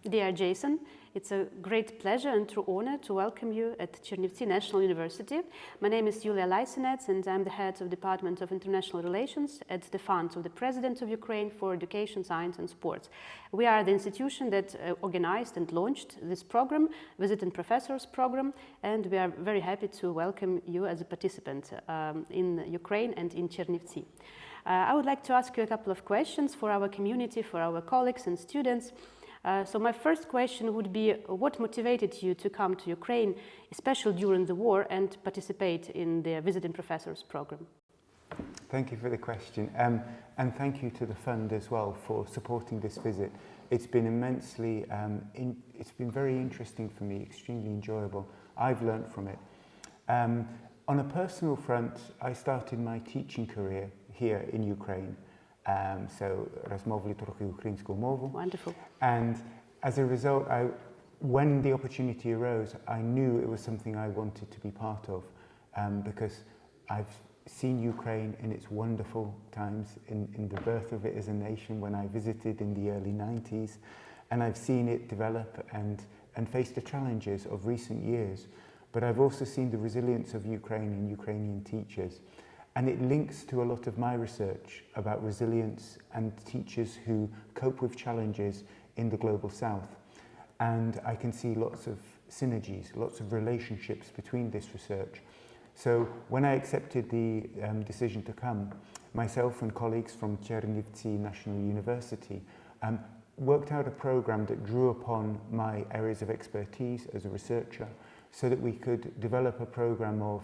Dear Jason, it's a great pleasure and true honor to welcome you at Чернівці National University. My name is Юлією Лисанець and I'm the head of Department of International Relations at the Fund of the President of Ukraine for Education, Science and Sports. We are the institution that organized and launched this program, Visit and Professor's program, and we are very happy to welcome you as a participant in Ukraine and in Чернівці. I would like to ask you a couple of questions for our community, for our colleagues and students. So my first question would be, what motivated you to come to Ukraine, especially during the war, and participate in the Visiting Professors program? Thank you for the question, and thank you to the fund as well for supporting this visit. It's been immensely, it's been very interesting for me, extremely enjoyable. I've learned from it. On a personal front, I started my teaching career here in Ukraine. So розмовлю трохи українською мовою. Wonderful. And as a result, when the opportunity arose, I knew it was something I wanted to be part of, because I've seen Ukraine in its wonderful times, in the birth of it as a nation when I visited in the early 90s, and I've seen it develop and face the challenges of recent years. But I've also seen the resilience of Ukraine and Ukrainian teachers. And it links to a lot of my research about resilience and teachers who cope with challenges in the global south. And I can see lots of synergies, lots of relationships between this research. So when I accepted the decision to come, myself and colleagues from Чернівецького National University worked out a program that drew upon my areas of expertise as a researcher, so that we could develop a program of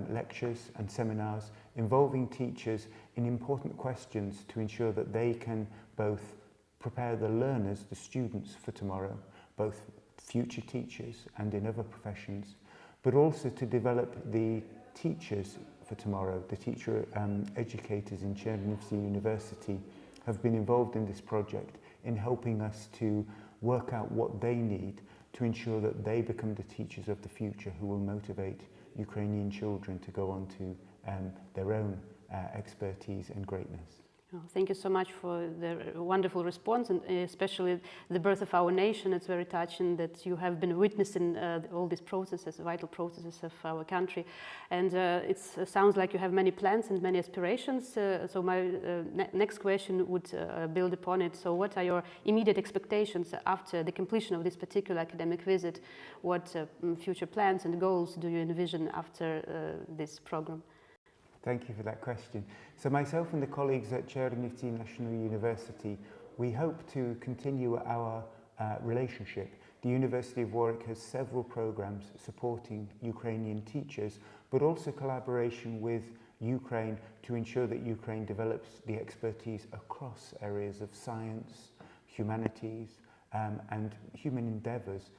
lectures and seminars involving teachers in important questions to ensure that they can both prepare the learners, the students for tomorrow, both future teachers and in other professions, but also to develop the teachers for tomorrow. The teacher educators in Чернівецького University have been involved in this project in helping us to work out what they need to ensure that they become the teachers of the future who will motivate Ukrainian children to go on to their own expertise and greatness. Oh, thank you so much for the wonderful response, and especially the birth of our nation. It's very touching that you have been witnessing all these processes, vital processes of our country. And it sounds like you have many plans and many aspirations. So my next question would build upon it. So what are your immediate expectations after the completion of this particular academic visit? What future plans and goals do you envision after this program? Thank you for that question. So myself and the colleagues at Чернівецького National University, we hope to continue our relationship. The University of Warwick has several programs supporting Ukrainian teachers, but also collaboration with Ukraine to ensure that Ukraine develops the expertise across areas of science, humanities, and human endeavours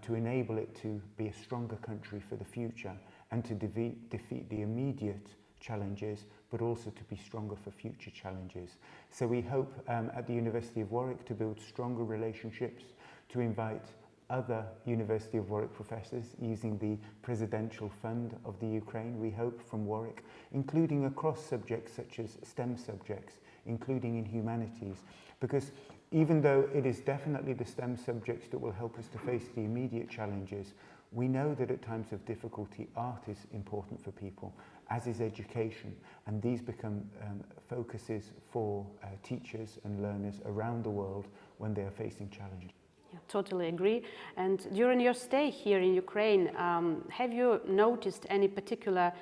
to enable it to be a stronger country for the future and to defeat the immediate challenges, but also to be stronger for future challenges. So we hope at the University of Warwick to build stronger relationships, to invite other University of Warwick professors using the Presidential Fund of the Ukraine, we hope, from Warwick, including across subjects such as STEM subjects, including in humanities, because even though it is definitely the STEM subjects that will help us to face the immediate challenges, we know that at times of difficulty, art is important for people, as is education, and these become focuses for teachers and learners around the world when they are facing challenges. Yeah, totally agree. And during your stay here in Ukraine, have you noticed any particular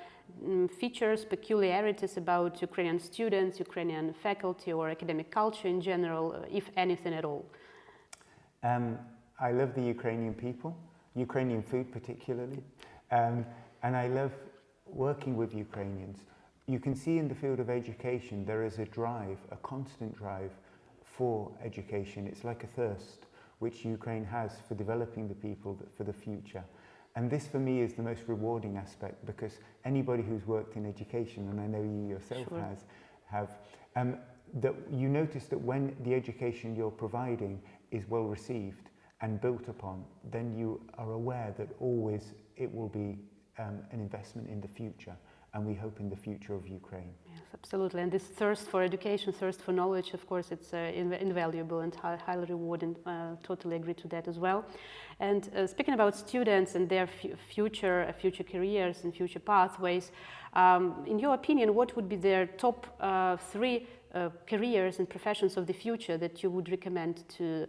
features, peculiarities about Ukrainian students, Ukrainian faculty, or academic culture in general, if anything at all? I love the Ukrainian people, Ukrainian food particularly, and I love working with Ukrainians. You can see in the field of education there is a drive, a constant drive for education. It's like a thirst which Ukraine has for developing the people for the future. And this for me is the most rewarding aspect, because anybody who's worked in education, and I know you yourself have, that you notice that when the education you're providing is well received and built upon, then you are aware that always it will be an investment in the future, and we hope in the future of Ukraine. Yes, absolutely. And this thirst for education, thirst for knowledge, of course, it's invaluable and highly rewarding. Totally agree to that as well. And speaking about students and their future careers and future pathways, in your opinion, what would be their top 3 careers and professions of the future that you would recommend to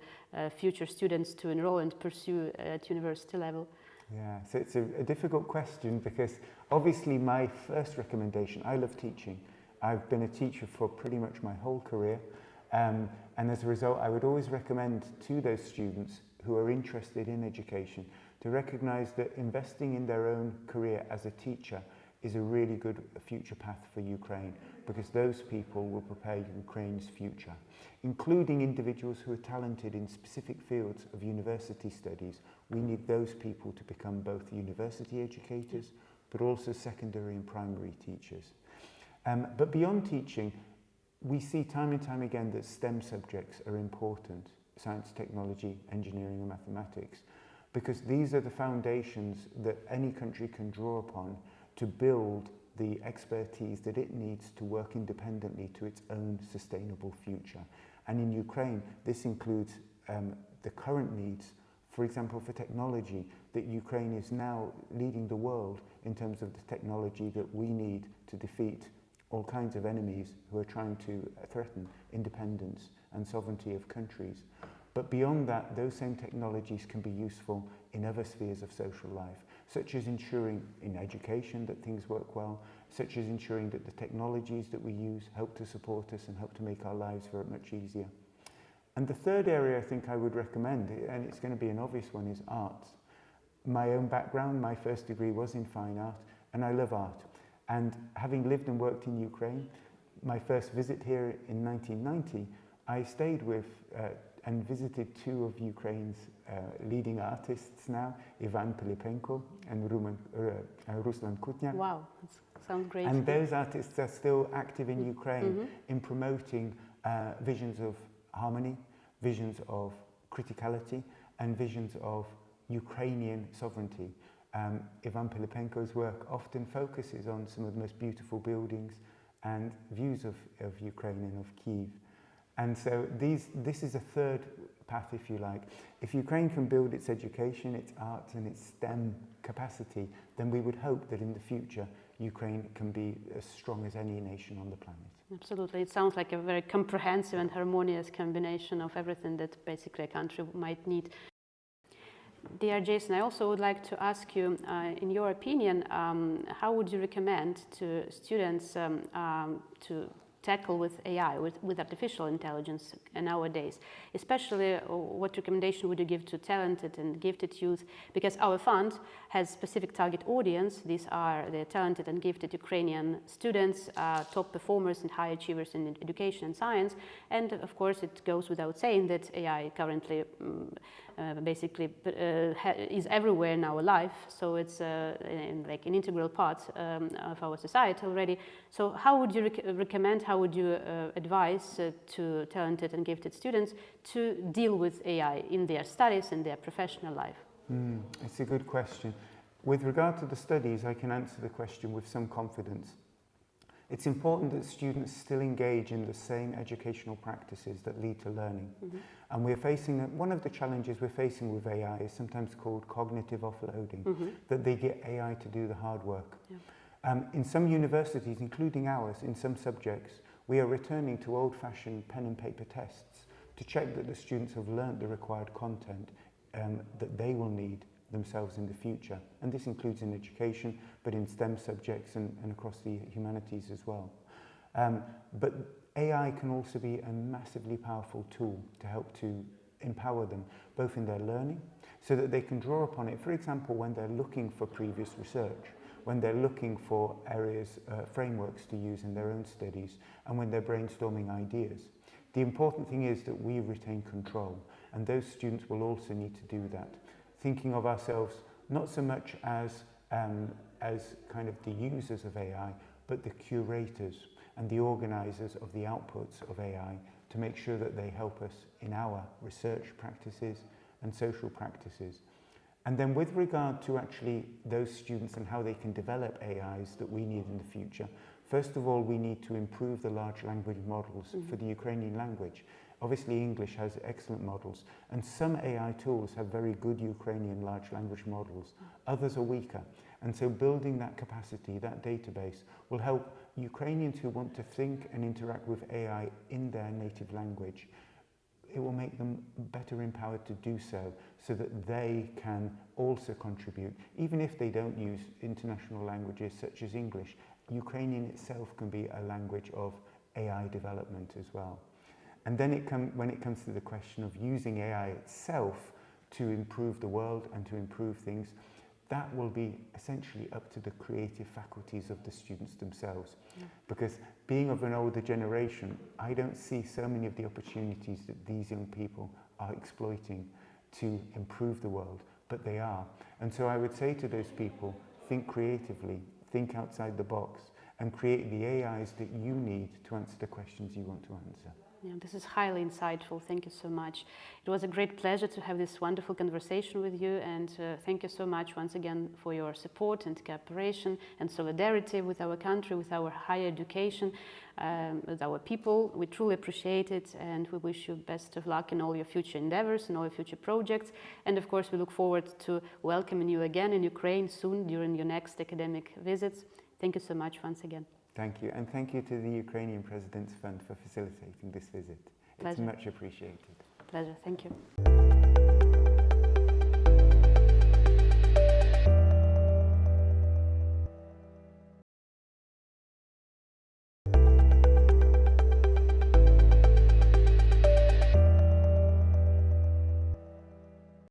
future students to enroll and pursue at university level? Yeah, so it's a difficult question because obviously my first recommendation, I love teaching. I've been a teacher for pretty much my whole career, and as a result I would always recommend to those students who are interested in education to recognize that investing in their own career as a teacher is a really good future path for Ukraine, because those people will prepare Ukraine's future, including individuals who are talented in specific fields of university studies. We need those people to become both university educators, but also secondary and primary teachers. But beyond teaching, we see time and time again that STEM subjects are important: science, technology, engineering and mathematics, because these are the foundations that any country can draw upon to build the expertise that it needs to work independently to its own sustainable future. And in Ukraine, this includes the current needs, for example, for technology, that Ukraine is now leading the world in terms of the technology that we need to defeat all kinds of enemies who are trying to threaten independence and sovereignty of countries. But beyond that, those same technologies can be useful in other spheres of social life, such as ensuring in education that things work well, such as ensuring that the technologies that we use help to support us and help to make our lives very much easier. And the third area I think I would recommend, and it's going to be an obvious one, is arts. My own background, my first degree was in fine art, and I love art. And having lived and worked in Ukraine, my first visit here in 1990, I stayed with and visited 2 of Ukraine's leading artists now, Ivan Pilipenko and Ruslan Kutnyak. Wow, that sounds great. And those artists are still active in Ukraine in promoting visions of harmony, visions of criticality, and visions of Ukrainian sovereignty. Ivan Pilipenko's work often focuses on some of the most beautiful buildings and views of Ukraine and of Kyiv. And so this is a third path, if you like. If Ukraine can build its education, its arts and its STEM capacity, then we would hope that in the future Ukraine can be as strong as any nation on the planet. Absolutely. It sounds like a very comprehensive and harmonious combination of everything that basically a country might need. Dear Jason, I also would like to ask you, in your opinion, how would you recommend to students to tackle with AI, with artificial intelligence nowadays? Especially, what recommendation would you give to talented and gifted youth? Because our fund has specific target audience. These are the talented and gifted Ukrainian students, top performers and high achievers in education and science. And of course, it goes without saying that AI currently basically is everywhere in our life. So it's like an integral part of our society already. So how would you recommend, how would you advise to talented and gifted students to deal with AI in their studies and their professional life? It's a good question. With regard to the studies, I can answer the question with some confidence. It's important that students still engage in the same educational practices that lead to learning. And we're facing, one of the challenges we're facing with AI is sometimes called cognitive offloading, that they get AI to do the hard work. In some universities, including ours, in some subjects, we are returning to old-fashioned pen and paper tests to check that the students have learnt the required content that they will need themselves in the future. And this includes in education, but in STEM subjects and across the humanities as well. But AI can also be a massively powerful tool to help to empower them, both in their learning, so that they can draw upon it, for example, when they're looking for previous research, when they're looking for areas, frameworks to use in their own studies, and when they're brainstorming ideas. The important thing is that we retain control, and those students will also need to do that, thinking of ourselves not so much as kind of the users of AI, but the curators and the organisers of the outputs of AI, to make sure that they help us in our research practices and social practices. And then with regard to actually those students and how they can develop AIs that we need in the future, first of all, we need to improve the large language models for the Ukrainian language. Obviously, English has excellent models, and some AI tools have very good Ukrainian large language models. Others are weaker. And so building that capacity, that database, will help Ukrainians who want to think and interact with AI in their native language. It will make them better empowered to do so that they can also contribute. Even if they don't use international languages such as English, Ukrainian itself can be a language of AI development as well. And then when it comes to the question of using AI itself to improve the world and to improve things, that will be essentially up to the creative faculties of the students themselves. Because being of an older generation, I don't see so many of the opportunities that these young people are exploiting to improve the world, but they are. And so I would say to those people, think creatively, think outside the box, and create the AIs that you need to answer the questions you want to answer. Yeah, this is highly insightful. Thank you so much. It was a great pleasure to have this wonderful conversation with you, and thank you so much once again for your support and cooperation and solidarity with our country, with our higher education, with our people. We truly appreciate it, and we wish you best of luck in all your future endeavors and all your future projects. And of course, we look forward to welcoming you again in Ukraine soon during your next academic visits. Thank you so much once again. Thank you, and thank you to the Ukrainian President's Fund for facilitating this visit. Pleasure. It's much appreciated. Pleasure, thank you.